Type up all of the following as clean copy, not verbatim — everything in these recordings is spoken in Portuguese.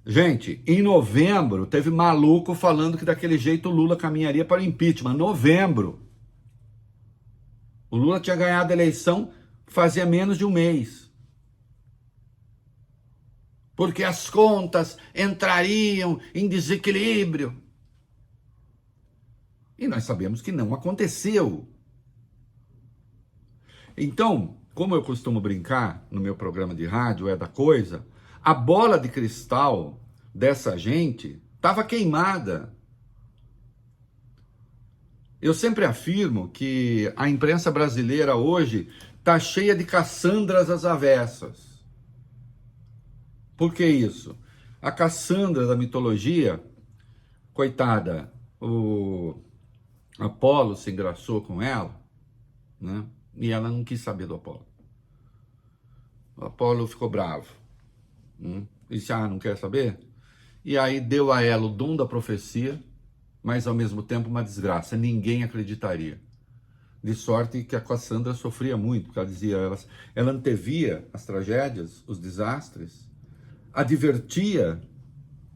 Gente, em novembro, teve maluco falando que daquele jeito o Lula caminharia para o impeachment. Novembro. O Lula tinha ganhado a eleição fazia menos de um mês. Porque as contas entrariam em desequilíbrio. E nós sabemos que não aconteceu. Então, como eu costumo brincar no meu programa de rádio, é da coisa, a bola de cristal dessa gente estava queimada. Eu sempre afirmo que a imprensa brasileira hoje está cheia de Cassandras às avessas. Por que isso? A Cassandra da mitologia, coitada, o Apolo se engraçou com ela, né? E ela não quis saber do Apolo. O Apolo ficou bravo. Disse, não quer saber? E aí deu a ela o dom da profecia, mas ao mesmo tempo uma desgraça. Ninguém acreditaria. De sorte que a Cassandra sofria muito, porque ela dizia, ela antevia as tragédias, os desastres, advertia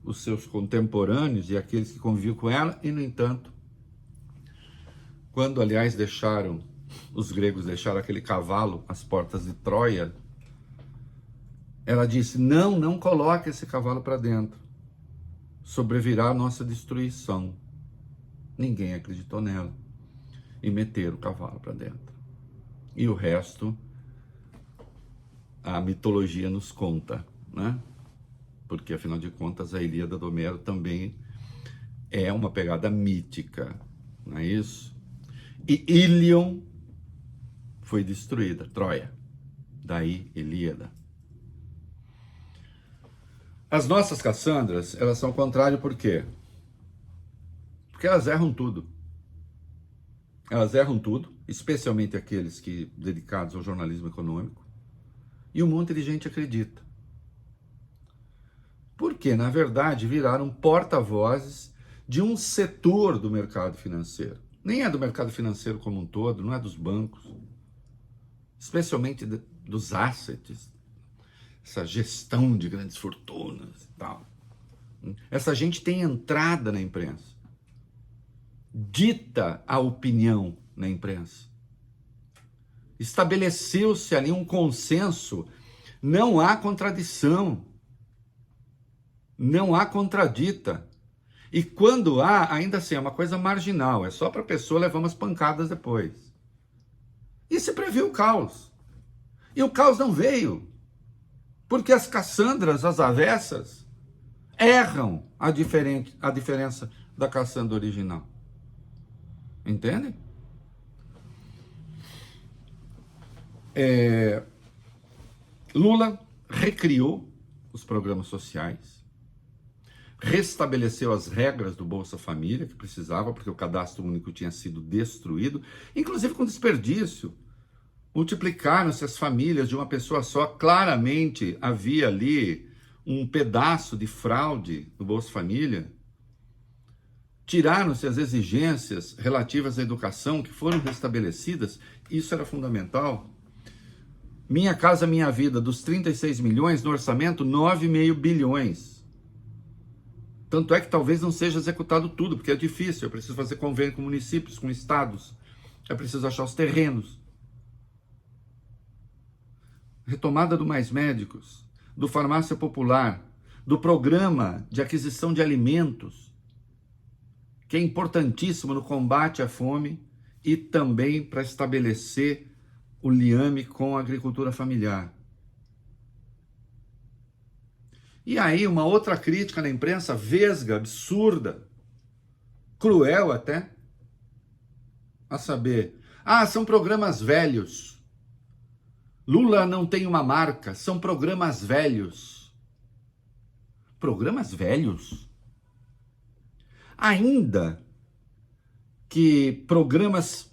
os seus contemporâneos e aqueles que conviviam com ela, e no entanto, quando aliás os gregos deixaram aquele cavalo às portas de Troia, ela disse, não coloque esse cavalo para dentro, sobrevirá a nossa destruição. Ninguém acreditou nela e meteram o cavalo para dentro. E o resto, a mitologia nos conta, né? Porque afinal de contas a Ilíada do Homero também é uma pegada mítica, não é isso? E Ílion foi destruída, Troia. Daí Ilíada. As nossas Cassandras, elas são o contrário por quê? Porque elas erram tudo. Elas erram tudo, especialmente aqueles que dedicados ao jornalismo econômico. E um monte de gente acredita. Porque, na verdade, viraram porta-vozes de um setor do mercado financeiro. Nem é do mercado financeiro como um todo, não é dos bancos. Especialmente dos assets, essa gestão de grandes fortunas e tal. Essa gente tem entrada na imprensa. Dita a opinião na imprensa. Estabeleceu-se ali um consenso. Não há contradição. Não há contradita. E quando há, ainda assim, é uma coisa marginal. É só para a pessoa levar umas pancadas depois. E se previu o caos. E o caos não veio. Porque as Cassandras, as avessas, erram a diferença da Cassandra original. Entendem? Lula recriou os programas sociais, restabeleceu as regras do Bolsa Família, que precisava, porque o cadastro único tinha sido destruído, inclusive com desperdício. Multiplicaram-se as famílias de uma pessoa só. Claramente havia ali um pedaço de fraude no Bolsa Família. Tiraram-se as exigências relativas à educação, que foram restabelecidas. Isso era fundamental. Minha Casa Minha Vida, dos 36 milhões no orçamento, 9,5 bilhões. Tanto é que talvez não seja executado tudo, porque é difícil. Eu preciso fazer convênio com municípios, com estados. Eu preciso achar os terrenos. Retomada do Mais Médicos, do Farmácia Popular, do Programa de Aquisição de Alimentos, que é importantíssimo no combate à fome e também para estabelecer o liame com a agricultura familiar. E aí uma outra crítica na imprensa vesga, absurda, cruel até, a saber, são programas velhos. Lula não tem uma marca, são programas velhos. Programas velhos? Ainda que programas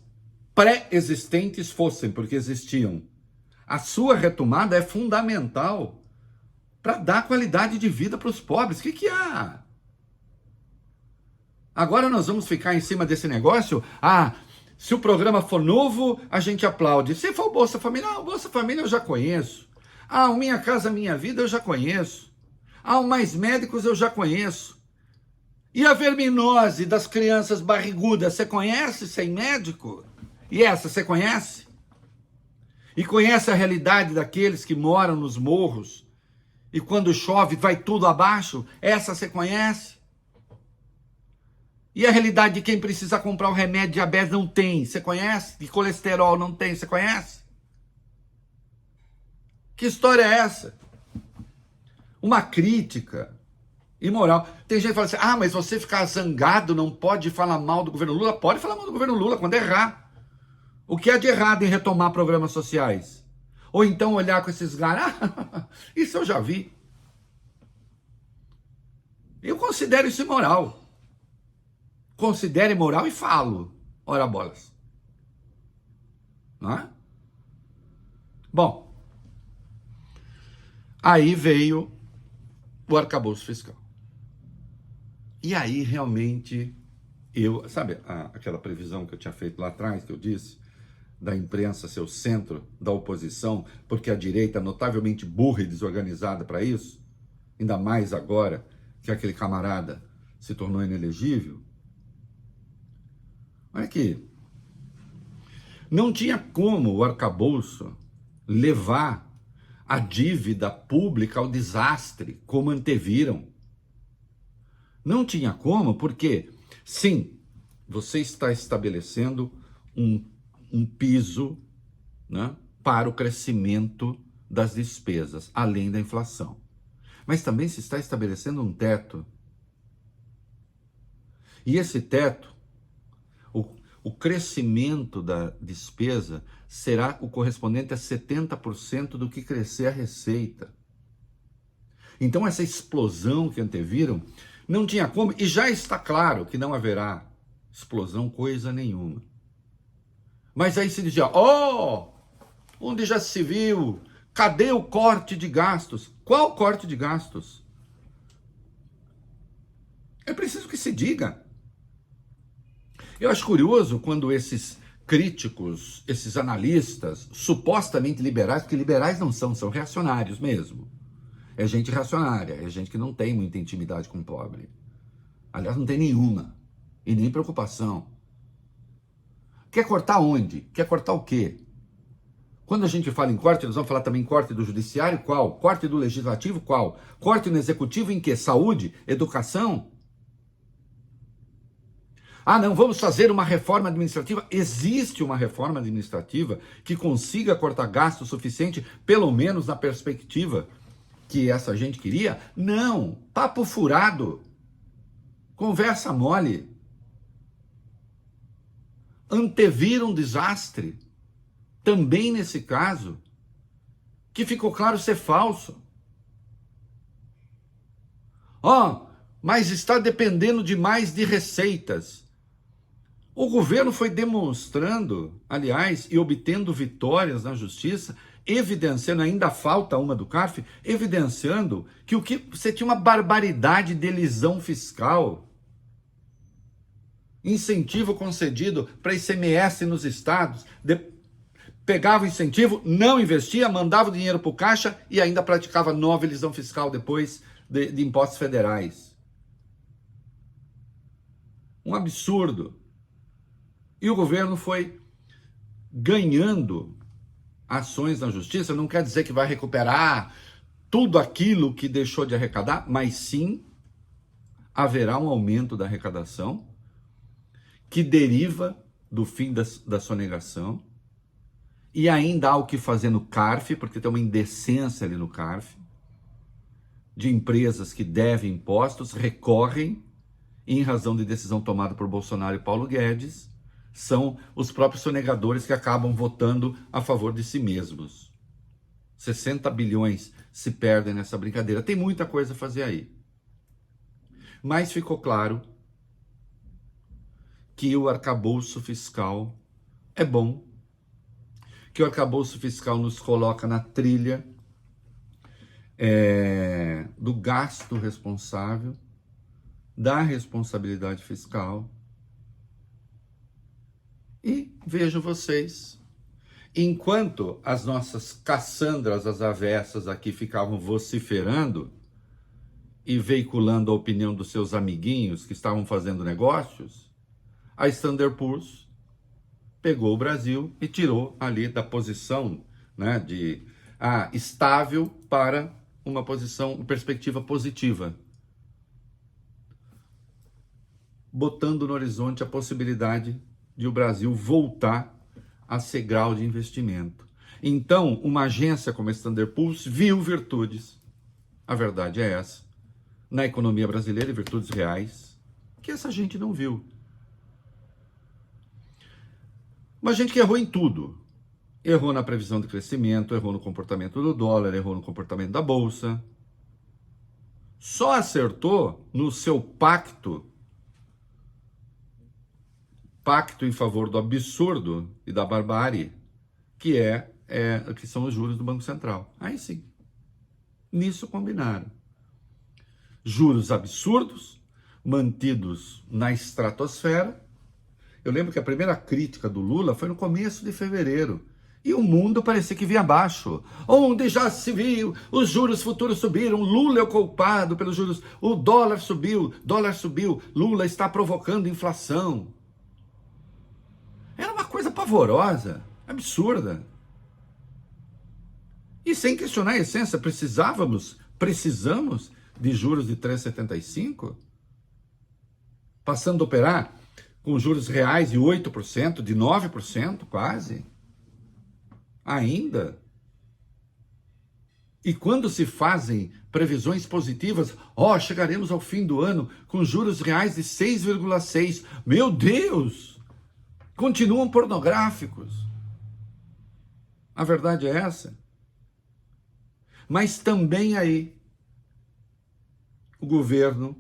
pré-existentes fossem, porque existiam, a sua retomada é fundamental para dar qualidade de vida para os pobres. O que há? Agora nós vamos ficar em cima desse negócio? Se o programa for novo, a gente aplaude. Se for o Bolsa Família, o Bolsa Família eu já conheço. O Minha Casa Minha Vida eu já conheço. Ah, mas médicos eu já conheço. E a verminose das crianças barrigudas, você conhece sem médico? E essa, você conhece? E conhece a realidade daqueles que moram nos morros e quando chove vai tudo abaixo? Essa você conhece? E a realidade de quem precisa comprar o remédio de diabetes não tem, você conhece? De colesterol não tem, você conhece? Que história é essa? Uma crítica imoral. Tem gente que fala assim, ah, mas você ficar zangado não pode falar mal do governo Lula? Pode falar mal do governo Lula quando errar. O que há de errado em retomar programas sociais? Ou então olhar com esses caras, isso eu já vi. Eu considero isso imoral. Considero imoral e falo. Ora bolas. Não é? Bom, aí veio o arcabouço fiscal. E aí realmente sabe aquela previsão que eu tinha feito lá atrás, que eu disse, da imprensa ser o centro da oposição, porque a direita é notavelmente burra e desorganizada para isso, ainda mais agora que aquele camarada se tornou inelegível. Olha aqui, não tinha como o arcabouço levar a dívida pública ao desastre, como anteviram. Não tinha como, porque, sim, você está estabelecendo um piso, né, para o crescimento das despesas, além da inflação. Mas também se está estabelecendo um teto. E esse teto, o crescimento da despesa será o correspondente a 70% do que crescer a receita. Então essa explosão que anteviram, não tinha como, e já está claro que não haverá explosão coisa nenhuma. Mas aí se dizia, onde já se viu? Cadê o corte de gastos? Qual corte de gastos? É preciso que se diga. Eu acho curioso quando esses críticos, esses analistas, supostamente liberais, porque liberais não são reacionários mesmo. É gente reacionária, é gente que não tem muita intimidade com o pobre. Aliás, não tem nenhuma. E nem preocupação. Quer cortar onde? Quer cortar o quê? Quando a gente fala em corte, nós vamos falar também em corte do judiciário, qual? Corte do legislativo, qual? Corte no executivo em quê? Saúde? Educação? Ah, não, vamos fazer uma reforma administrativa. Existe uma reforma administrativa que consiga cortar gasto suficiente, pelo menos na perspectiva que essa gente queria? Não, papo furado, conversa mole. Antevir um desastre, também nesse caso, que ficou claro ser falso. Mas está dependendo demais de receitas. O governo foi demonstrando, aliás, e obtendo vitórias na justiça, evidenciando, ainda falta uma do CARF, evidenciando que você tinha uma barbaridade de elisão fiscal. Incentivo concedido para ICMS nos estados, pegava o incentivo, não investia, mandava o dinheiro para o caixa e ainda praticava nova elisão fiscal depois de impostos federais. Um absurdo. E o governo foi ganhando ações na justiça, não quer dizer que vai recuperar tudo aquilo que deixou de arrecadar, mas sim haverá um aumento da arrecadação que deriva do fim da sonegação, e ainda há o que fazer no CARF, porque tem uma indecência ali no CARF, de empresas que devem impostos, recorrem, em razão de decisão tomada por Bolsonaro e Paulo Guedes, são os próprios sonegadores que acabam votando a favor de si mesmos. 60 bilhões se perdem nessa brincadeira. Tem muita coisa a fazer aí. Mas ficou claro que o arcabouço fiscal é bom, que o arcabouço fiscal nos coloca na trilha do gasto responsável, da responsabilidade fiscal. E vejo vocês, enquanto as nossas Cassandras, as avessas aqui ficavam vociferando, e veiculando a opinião dos seus amiguinhos que estavam fazendo negócios, a Standard Poor's pegou o Brasil e tirou ali da posição, né, de estável para uma posição, perspectiva positiva, botando no horizonte a possibilidade de o Brasil voltar a ser grau de investimento. Então, uma agência como a Standard Poor's viu virtudes, a verdade é essa, na economia brasileira, e virtudes reais, que essa gente não viu. Uma gente que errou em tudo. Errou na previsão de crescimento, errou no comportamento do dólar, errou no comportamento da bolsa. Só acertou no seu pacto em favor do absurdo e da barbárie, que são os juros do Banco Central. Aí sim, nisso combinaram. Juros absurdos, mantidos na estratosfera. Eu lembro que a primeira crítica do Lula foi no começo de fevereiro. E o mundo parecia que vinha abaixo. Onde já se viu, os juros futuros subiram, Lula é o culpado pelos juros, o dólar subiu, Lula está provocando inflação. Era uma coisa pavorosa, absurda. E sem questionar a essência, precisamos de juros de 3,75? Passando a operar com juros reais de 8%, de 9% quase? Ainda? E quando se fazem previsões positivas, chegaremos ao fim do ano com juros reais de 6,6%. Meu Deus! Continuam pornográficos. A verdade é essa. Mas também aí, o governo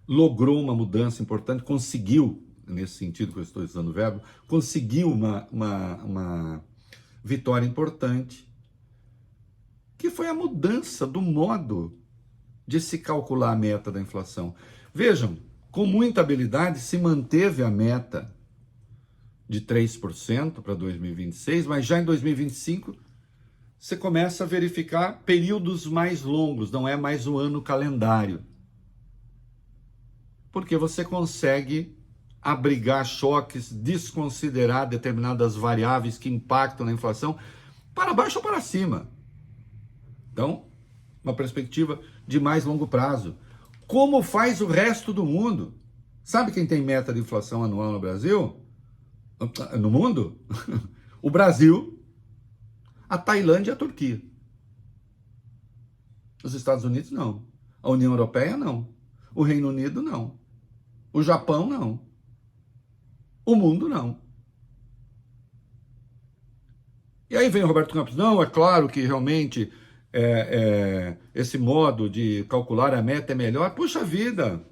logrou uma mudança importante, conseguiu, nesse sentido que eu estou usando o verbo, conseguiu uma vitória importante, que foi a mudança do modo de se calcular a meta da inflação. Vejam, com muita habilidade se manteve a meta de 3% para 2026, mas já em 2025 você começa a verificar períodos mais longos, não é mais um ano calendário. Porque você consegue abrigar choques, desconsiderar determinadas variáveis que impactam na inflação para baixo ou para cima. Então, uma perspectiva de mais longo prazo. Como faz o resto do mundo? Sabe quem tem meta de inflação anual no Brasil? No mundo? O Brasil, a Tailândia e a Turquia. Os Estados Unidos não. A União Europeia não. O Reino Unido não. O Japão não. O mundo não. E aí vem o Roberto Campos, não, é claro que realmente esse modo de calcular a meta é melhor. Puxa vida,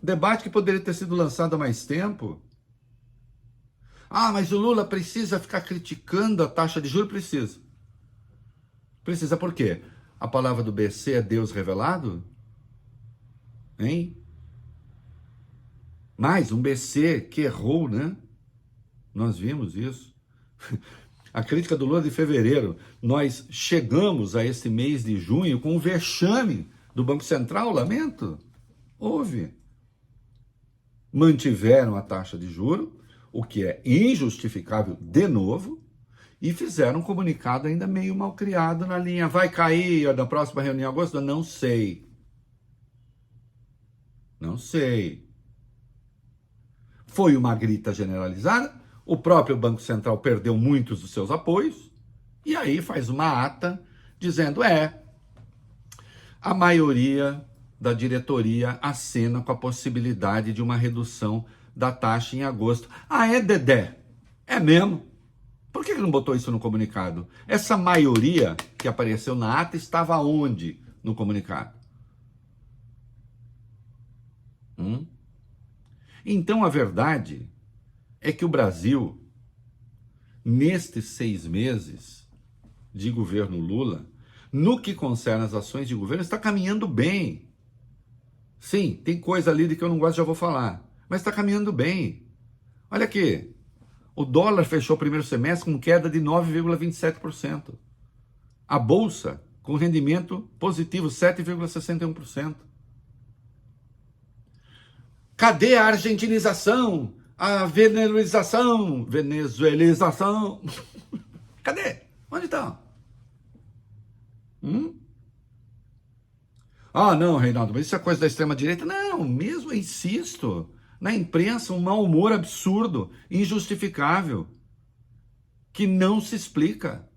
debate que poderia ter sido lançado há mais tempo. Mas o Lula precisa ficar criticando a taxa de juros? Precisa. Precisa por quê? A palavra do BC é Deus revelado? Hein? Mais um BC que errou, né? Nós vimos isso. A crítica do Lula de fevereiro. Nós chegamos a esse mês de junho com um vexame do Banco Central, lamento. Houve. Mantiveram a taxa de juros, o que é injustificável de novo, e fizeram um comunicado ainda meio mal criado na linha. Vai cair na próxima reunião em agosto? Não sei. Não sei. Foi uma grita generalizada, o próprio Banco Central perdeu muitos dos seus apoios, e aí faz uma ata dizendo, a maioria da diretoria acena com a possibilidade de uma redução da taxa em agosto. É, Dedé? É mesmo? Por que não botou isso no comunicado? Essa maioria que apareceu na ata estava onde no comunicado? Então, a verdade é que o Brasil, nestes 6 meses de governo Lula, no que concerne as ações de governo, está caminhando bem. Sim, tem coisa ali de que eu não gosto, já vou falar, mas está caminhando bem. Olha aqui, o dólar fechou o primeiro semestre com queda de 9,27%. A Bolsa com rendimento positivo, 7,61%. Cadê a argentinização? A venezuelização? Cadê? Onde está? Ah, não, Reinaldo, mas isso é coisa da extrema-direita? Não, mesmo, eu insisto, na imprensa um mau humor absurdo, injustificável, que não se explica.